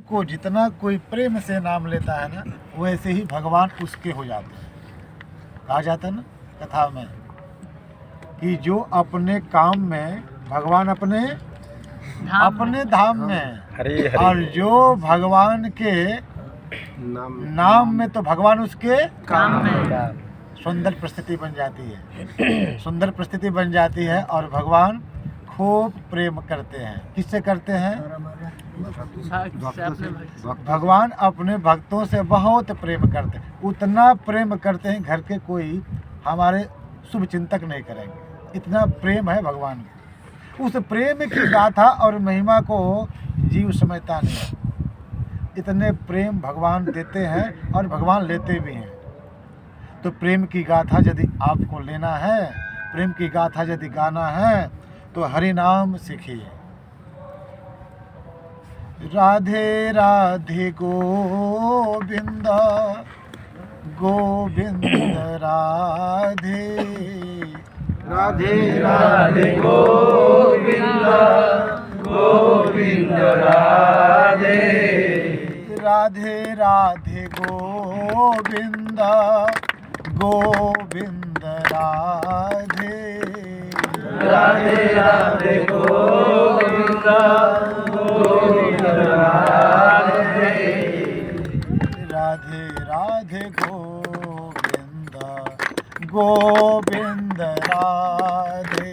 को जितना कोई प्रेम से नाम लेता है ना, वैसे ही भगवान उसके हो जाते हैं। कहा जाता है ना कथा में कि जो अपने काम में भगवान अपने धाम में, हरे और जो भगवान के नाम में तो भगवान उसके काम में। सुंदर परिस्थिति बन जाती है। सुंदर परिस्थिति बन जाती है और भगवान खूब प्रेम करते हैं। किससे करते हैं? भगवान अपने भक्तों से बहुत प्रेम करते हैं। उतना प्रेम करते हैं घर के कोई हमारे शुभ चिंतक नहीं करेंगे, इतना प्रेम है भगवान का। उस प्रेम की गाथा और महिमा को जीव समझता नहीं। इतने प्रेम भगवान देते हैं और भगवान लेते भी हैं। तो प्रेम की गाथा यदि आपको लेना है, प्रेम की गाथा यदि गाना है, तो हरि नाम सीखिए। राधे राधे गोविंद गोविंद राधे, राधे राधे गोविंद गोविंद राधे, राधे राधे गोविंद गोविंद राधे, राधे राधे गोविंद गोविंद राधे, राधे राधे गोविंद गोविंद राधे,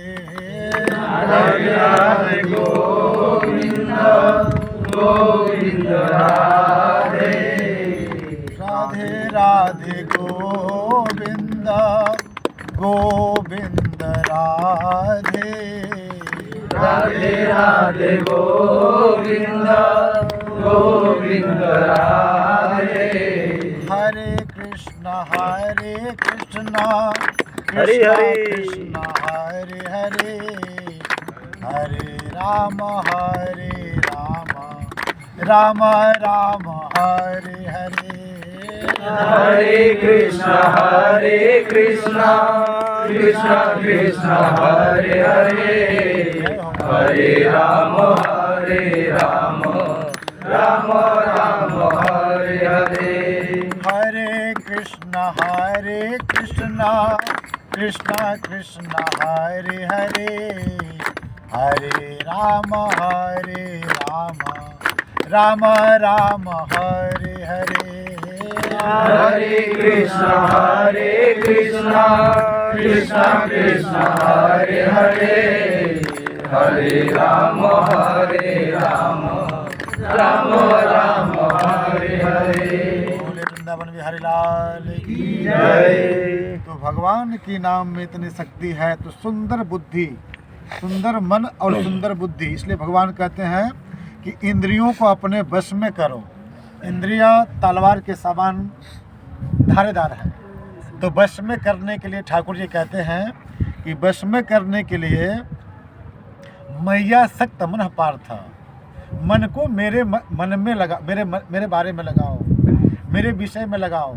राधे राधे गोविंद गोविंद राधे, राधे राधे गोविंद गोविंद राधे, राधे राधे गोविंद गोविंद राधे, हरे कृष्णा हरे कृष्णा हरे, कृष्णा हरे हरे, हरे राम राम राम हरे हरे, हरे कृष्णा कृष्णा कृष्णा हरे हरे, हरे राम राम राम हरे हरे, हरे कृष्णा कृष्णा कृष्णा हरे हरे, हरे राम राम राम हरे हरे, हरे कृष्णा कृष्णा कृष्णा हरे हरे, हरे राम राम राम हरे हरे। बोले वृंदावन बिहारी लाल की जय। तो भगवान की नाम में इतनी शक्ति है, तो सुंदर बुद्धि, सुंदर मन और सुंदर बुद्धि, इसलिए भगवान कहते हैं कि इंद्रियों को अपने वश में करो। इंद्रियां तलवार के समान धारेदार है, तो वश में करने के लिए ठाकुर जी कहते हैं कि वश में करने के लिए मैया सक्त मन पार्थ, मन को मेरे मन में लगा, मेरे बारे में लगाओ, मेरे विषय में लगाओ।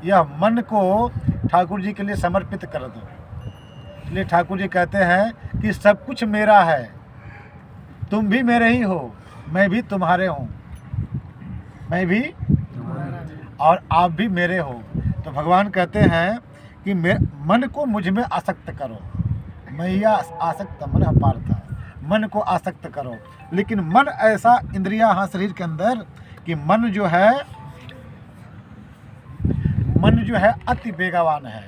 यह मन को ठाकुर जी के लिए समर्पित कर दो। इसलिए ठाकुर जी कहते हैं कि सब कुछ मेरा है, तुम भी मेरे ही हो, मैं भी तुम्हारे हूँ, मैं भी और आप भी मेरे हो। तो भगवान कहते हैं कि मन को मुझ में आसक्त करो। मैया आसक्त मन पार्थ, मन को आसक्त करो। लेकिन मन ऐसा इंद्रिया हाँ शरीर के अंदर कि मन जो है अति वेगवान है।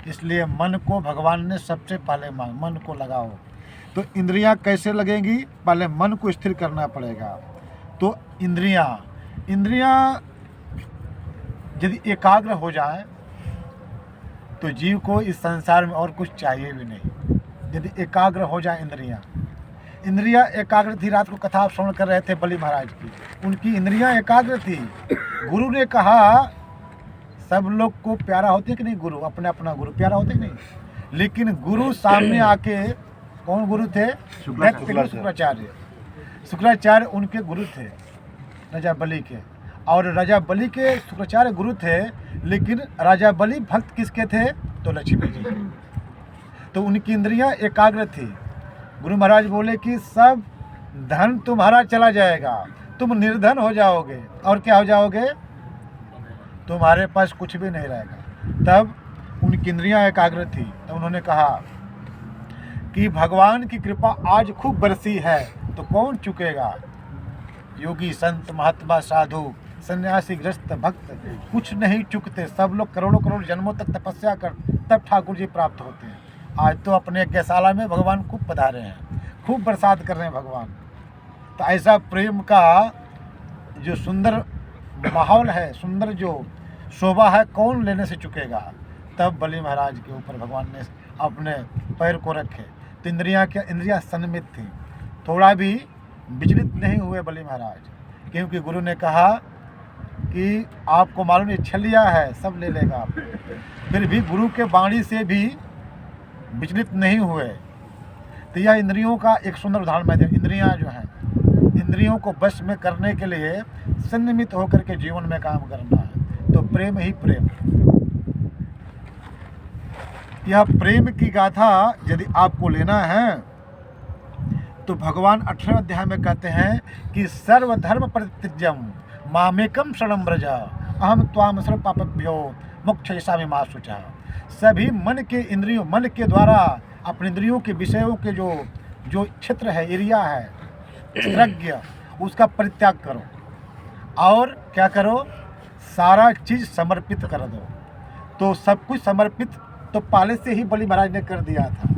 इसलिए मन को भगवान ने सबसे पहले मन को लगाओ। तो इंद्रियां कैसे लगेंगी? पहले मन को स्थिर करना पड़ेगा। तो इंद्रियां यदि एकाग्र हो जाए तो जीव को इस संसार में और कुछ चाहिए भी नहीं। यदि एकाग्र हो जाए इंद्रियां एकाग्र थी। रात को कथा आप श्रवण कर रहे थे बलि महाराज की, उनकी इंद्रियां एकाग्र थी। गुरु ने कहा सब लोग को प्यारा होते कि नहीं, गुरु अपने अपना गुरु प्यारा होते कि नहीं। लेकिन गुरु सामने आके, कौन गुरु थे? शुक्राचार्य उनके गुरु थे, राजा बलि के। और राजा बलि के शुक्राचार्य गुरु थे, लेकिन राजा बलि भक्त किसके थे? तो लक्ष्मी जी। तो उनकी इंद्रियां एकाग्र थी। गुरु महाराज बोले कि सब धन तुम्हारा चला जाएगा, तुम निर्धन हो जाओगे और क्या हो जाओगे, तुम्हारे पास कुछ भी नहीं रहेगा। तब उनकी इंद्रियां एकाग्र थी, तो उन्होंने कहा कि भगवान की कृपा आज खूब बरसी है तो कौन चुकेगा। योगी संत महात्मा साधु सन्यासी ग्रस्त भक्त कुछ नहीं चुकते, सब लोग करोड़ों करोड़ जन्मों तक तपस्या कर तब ठाकुर जी प्राप्त होते हैं। आज तो अपने यज्ञशाला में भगवान खूब पधारे हैं, खूब बरसात कर रहे हैं भगवान। तो ऐसा प्रेम का जो सुंदर माहौल है, सुंदर जो शोभा है, कौन लेने से चुकेगा। तब बलि महाराज के ऊपर भगवान ने अपने पैर को रखे, तो इंद्रियां संयमित थी, थोड़ा भी विचलित नहीं हुए बलि महाराज, क्योंकि गुरु ने कहा कि आपको मालूम है छलिया है, सब ले लेगा। फिर भी गुरु के वाणी से भी विचलित नहीं हुए। तो यह इंद्रियों का एक सुंदर उदाहरण मैं दूं। इंद्रियां जो हैं, इंद्रियों को वश में करने के लिए संयमित होकर के जीवन में काम करना है। तो प्रेम ही प्रेम, यह प्रेम की गाथा यदि आपको लेना है तो भगवान 18वें अध्याय में कहते हैं कि सर्वधर्म परित्यज्यम मामेकम शरणं व्रज अहम त्वाम सर्व पापेभ्यो मोक्षयिष्यामि मा शुचः। सभी मन के द्वारा अपने इंद्रियों के विषयों के जो क्षेत्र है, एरिया है, प्रज्ञ, उसका परित्याग करो और क्या करो, सारा चीज़ समर्पित कर दो। तो सब कुछ समर्पित तो पहले से ही बलि महाराज ने कर दिया था।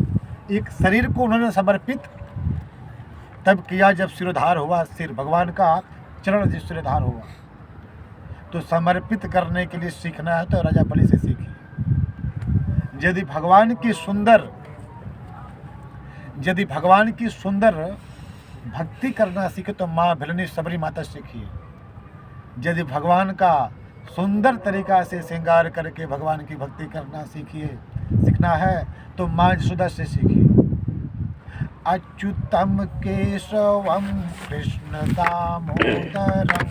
एक शरीर को उन्होंने समर्पित तब किया जब सिरोधार हुआ, सिर भगवान का चरण जिस सिरोधार हुआ। तो समर्पित करने के लिए सीखना है तो राजा बलि से सीखिए। यदि भगवान की सुंदर भक्ति करना सीखे तो माँ भिलनी सबरी माता सीखिए। यदि भगवान का सुंदर तरीका से श्रृंगार करके भगवान की भक्ति करना सीखना है तो माँ यशोदा से सीखिए। अच्युतम केशवम कृष्ण दामोदरम,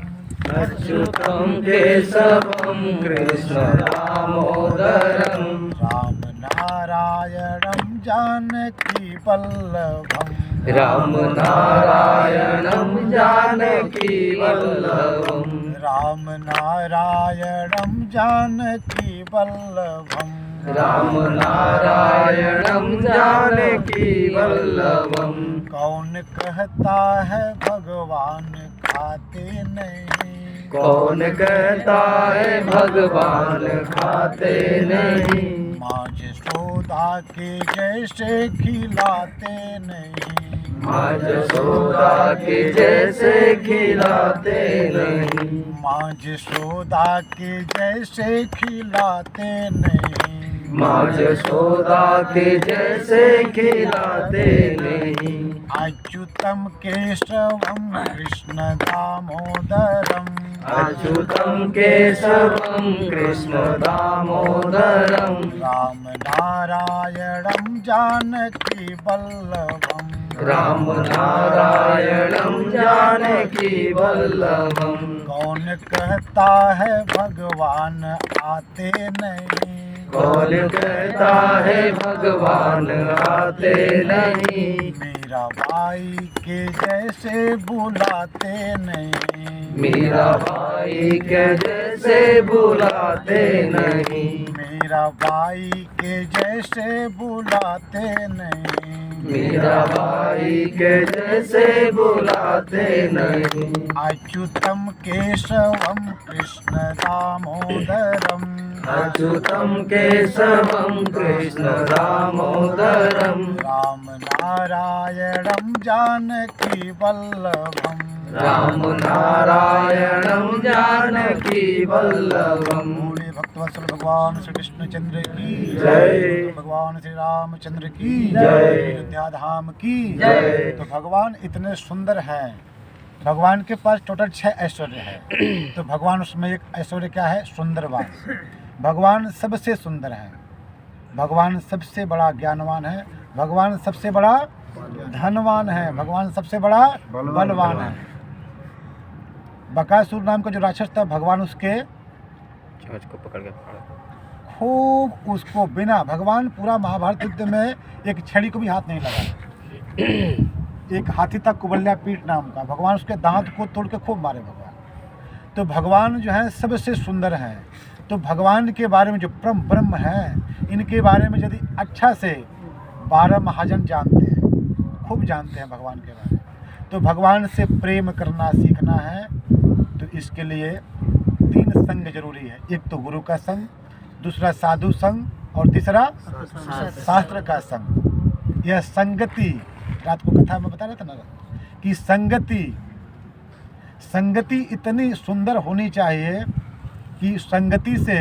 अच्युतं केशवं कृष्ण दामोदरं, राम नारायणं जानकी वल्लभम, राम नारायणं जानकी वल्लभं, राम नारायणं जानकी वल्लभम, राम नारायणं जानकी वल्लभं। कौन कहता है भगवान खाते नहीं, कौन कहता है भगवान खाते नहीं, माँ यशोदा के जैसे खिलाते नहीं, माँ यशोदा के जैसे खिलाते नहीं, माँ यशोदा के जैसे खिलाते नहीं, माँ यशोदा के जैसे खिलाते नहीं। अच्युतम केशवम कृष्ण दामोदरम, अच्युतं केशवं कृष्ण दामोदरं, राम नारायणं जानकी वल्लभम, राम नारायणं जानकी वल्लभं। कौन कहता है भगवान आते नहीं, कौन कहता है भगवान आते नहीं, मेरा भाई के जैसे बुलाते नहीं, मेरा भाई के जैसे बुलाते नहीं, मेरा भाई के जैसे बुलाते नहीं, मेरा भाई के जैसे बुलाते नहीं। अच्युतम केशवम कृष्ण दामोदरम, अच्युतं केशवं कृष्ण दामोदरं, राम नारायणं जानकी वल्लभम, राम नारायणं जानकी वल्लभं। बोले भक्तवत्सल भगवान श्री कृष्ण चंद्र की जय। भगवान श्री रामचंद्र की जय। अयोध्या धाम की जय। तो भगवान इतने सुंदर हैं। भगवान के पास टोटल 6 ऐश्वर्य है। तो भगवान उसमें एक ऐश्वर्य क्या है, सुंदरवान। भगवान सबसे सुंदर है, भगवान सबसे बड़ा ज्ञानवान है, भगवान सबसे बड़ा धनवान है, भगवान सबसे बड़ा बलवान है। बकासुर नाम का जो राक्षस था, भगवान उसके छाछ को पकड़ के फाड़ा। खूब उसको बिना, भगवान पूरा महाभारत युद्ध में एक छड़ी को भी हाथ नहीं लगा, एक हाथी था कुबल्या पीठ नाम का, भगवान उसके दांत को तोड़ के खूब मारे भगवान। तो भगवान जो है सबसे सुंदर हैं। तो भगवान के बारे में जो परम ब्रह्म है, इनके बारे में यदि अच्छा से 12 महाजन जानते हैं, खूब जानते हैं भगवान के बारे में, तो भगवान से प्रेम करना सीखना है। तो इसके लिए 3 संग जरूरी है। एक तो गुरु का संग, दूसरा साधु संग, और तीसरा शास्त्र का संग। यह संगति, रात को कथा में बता रहे थे ना कि संगति इतनी सुंदर होनी चाहिए कि संगति से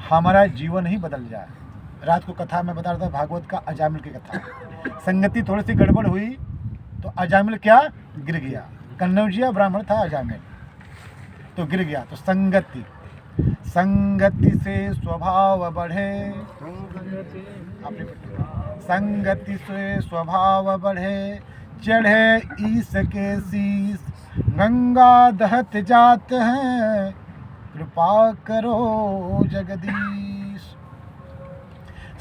हमारा जीवन ही बदल जाए। रात को कथा में बता रहा था भागवत का अजामिल की कथा। संगति थोड़ी सी गड़बड़ हुई तो अजामिल क्या गिर गया। कन्नौजिया ब्राह्मण था अजामिल, तो गिर गया। तो संगति से स्वभाव बढ़े, संगति से स्वभाव बढ़े, चढ़े ईश के शीश, गंगा दहत जात हैं, कृपा करो जगदीश।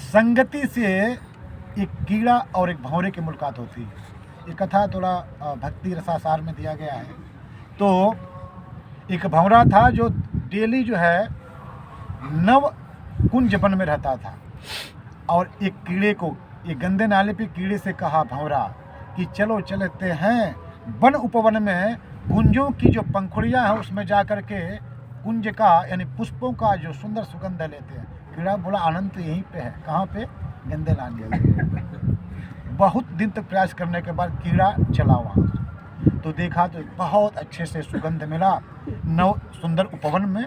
संगति से एक कीड़ा और एक भंवरे की मुलाकात होती है। ये कथा थोड़ा भक्ति रसासार में दिया गया है। तो एक भंवरा था जो डेली जो है नव कुंज वन में रहता था, और एक कीड़े को, एक गंदे नाले पे कीड़े से कहा भंवरा कि चलो चलते हैं वन उपवन में, कुंजों की जो पंखुड़ियाँ हैं उसमें जा कर के कुंज का यानी पुष्पों का जो सुंदर सुगंध लेते हैं। कीड़ा बोला आनंद तो यहीं पे है। कहाँ पे? गंदे नाले। बहुत दिन तक प्रयास करने के बाद कीड़ा चला वहाँ, तो देखा तो बहुत अच्छे से सुगंध मिला। नव सुंदर उपवन में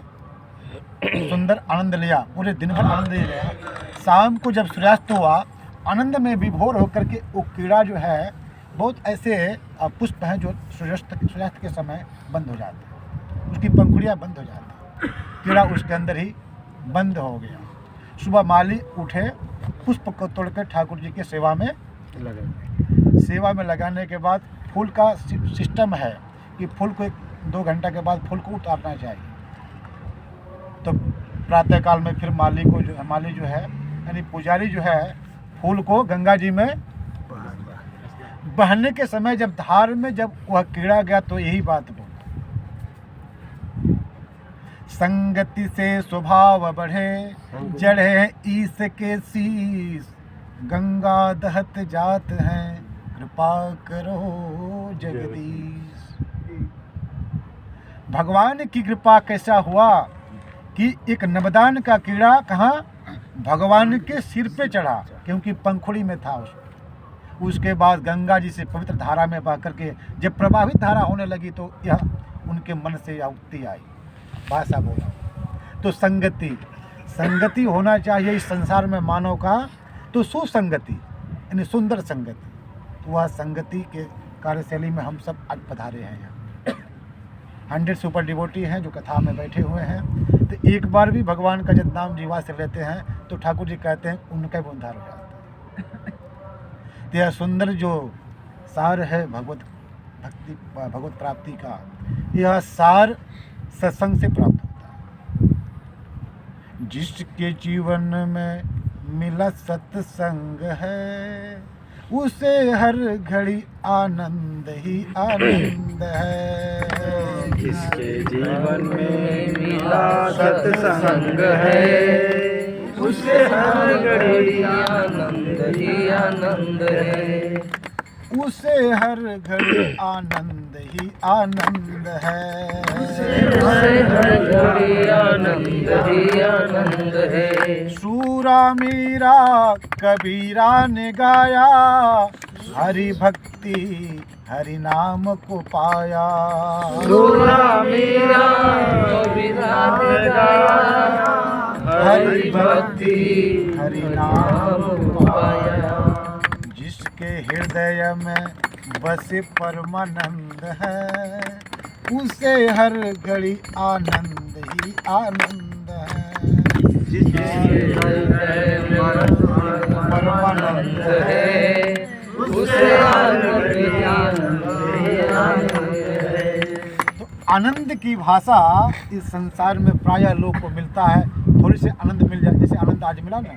सुंदर आनंद लिया, पूरे दिन भर आनंद लिया। शाम को जब सूर्यास्त हुआ, आनंद में विभोर होकर के वो कीड़ा जो है, बहुत ऐसे पुष्प हैं जो सूर्यास्त के समय बंद हो जाते हैं, उसकी पंखुड़ियाँ बंद हो जाती हैं। कीड़ा उसके अंदर ही बंद हो गया। सुबह माली उठे, पुष्प को तोड़ कर ठाकुर जी के सेवा में लगे। सेवा में लगाने के बाद फूल का सिस्टम है कि फूल को 1-2 घंटा के बाद फूल को उतारना चाहिए। तो प्रातःकाल में फिर माली जो है यानी पुजारी जो है, फूल को गंगा जी में बहने के समय जब धार में जब वह कीड़ा गया तो यही बात बोला, संगति से स्वभाव बढ़े, जड़े ईश के शीश, गंगा दहत जात हैं, कृपा करो जगदीश। भगवान की कृपा कैसा हुआ कि एक नवदान का कीड़ा कहाँ भगवान के सिर पे चढ़ा, क्योंकि पंखुड़ी में था उसके बाद गंगा जी से पवित्र धारा में बह करके जब प्रभावित धारा होने लगी तो यह उनके मन से उठती आई, भाषा बोला। तो संगति होना चाहिए इस संसार में मानव का। तो सुसंगति यानी सुंदर संगति, तो वह संगति के कार्यशैली में हम सब आज पधारे हैं। यहाँ 100 सुपर डिवोटी हैं जो कथा में बैठे हुए हैं। तो एक बार भी भगवान का जब नाम जीवा से लेते हैं तो ठाकुर जी कहते हैं उनका भी उद्धार हो जाता है। तो यह सुंदर जो सार है भगवत भक्ति, भगवत प्राप्ति का, यह सार सत्संग से प्राप्त होता है। जिसके जीवन में मिला सत्संग है, उसे हर घड़ी आनंद ही आनंद है। जिसके जीवन में मिला सत्संग है, उसे हर घड़ी आनंद ही आनंद है। उसे हर घड़ी आनंद ही आनंद है। उसे हर घड़ी आनंद ही आनंद है। सूरा मीरा कबीरा ने गाया, हरि भक्ति हरि नाम को पाया। सूरा मीरा कबीरा ने गाया, हरि भक्ति हरि नाम को पाया। जिसके हृदय में बसे परमानंद है, उसे हर घड़ी आनंद ही आनंद है। जिसके हृदय में परमानंद है, उसे हर घड़ी आनंद ही आनंद है। तो आनंद की भाषा इस संसार में प्रायः लोग को मिलता है, थोड़ी सी आनंद मिल जाए, जैसे आनंद आज मिला ना,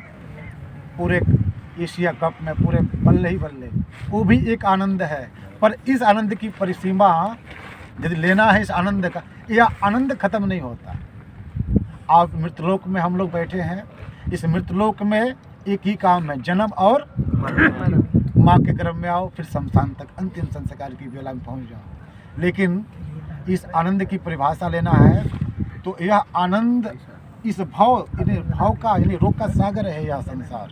पूरे एशिया कप में पूरे बल्ले ही बल्ले, वो भी एक आनंद है। पर इस आनंद की परिसीमा यदि लेना है, इस आनंद का, यह आनंद खत्म नहीं होता। आप मृतलोक में हम लोग बैठे हैं, इस मृतलोक में एक ही काम है, जन्म और माँ के गर्भ में आओ, फिर शमशान तक अंतिम संस्कार की बेला में पहुँच जाओ। लेकिन इस आनंद की परिभाषा लेना है तो यह आनंद, इस भाव का यानी रोग का सागर है यह संसार।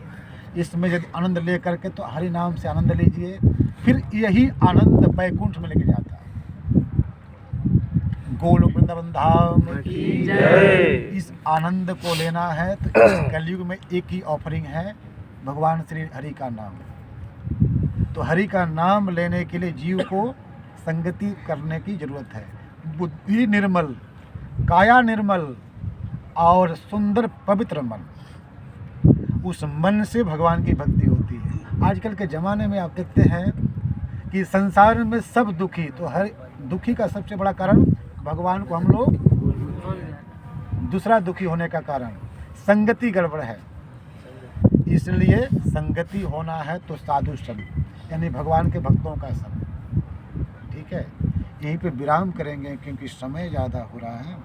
इसमें यदि आनंद ले करके तो हरि नाम से आनंद लीजिए, फिर यही आनंद वैकुंठ में लेके जाता है। गोलोक वृंदावन धाम की जय। इस आनंद को लेना है तो इस कलयुग में एक ही ऑफरिंग है, भगवान श्री हरि का नाम। तो हरि का नाम लेने के लिए जीव को संगति करने की जरूरत है। बुद्धि निर्मल, काया निर्मल और सुंदर पवित्र मन, उस मन से भगवान की भक्ति होती है। आजकल के ज़माने में आप देखते हैं कि संसार में सब दुखी, तो हर दुखी का सबसे बड़ा कारण भगवान को हम लोग, दूसरा दुखी होने का कारण संगति गड़बड़ है। इसलिए संगति होना है तो साधु संग, यानी भगवान के भक्तों का संग। ठीक है, यहीं पे विराम करेंगे क्योंकि समय ज़्यादा हो रहा है।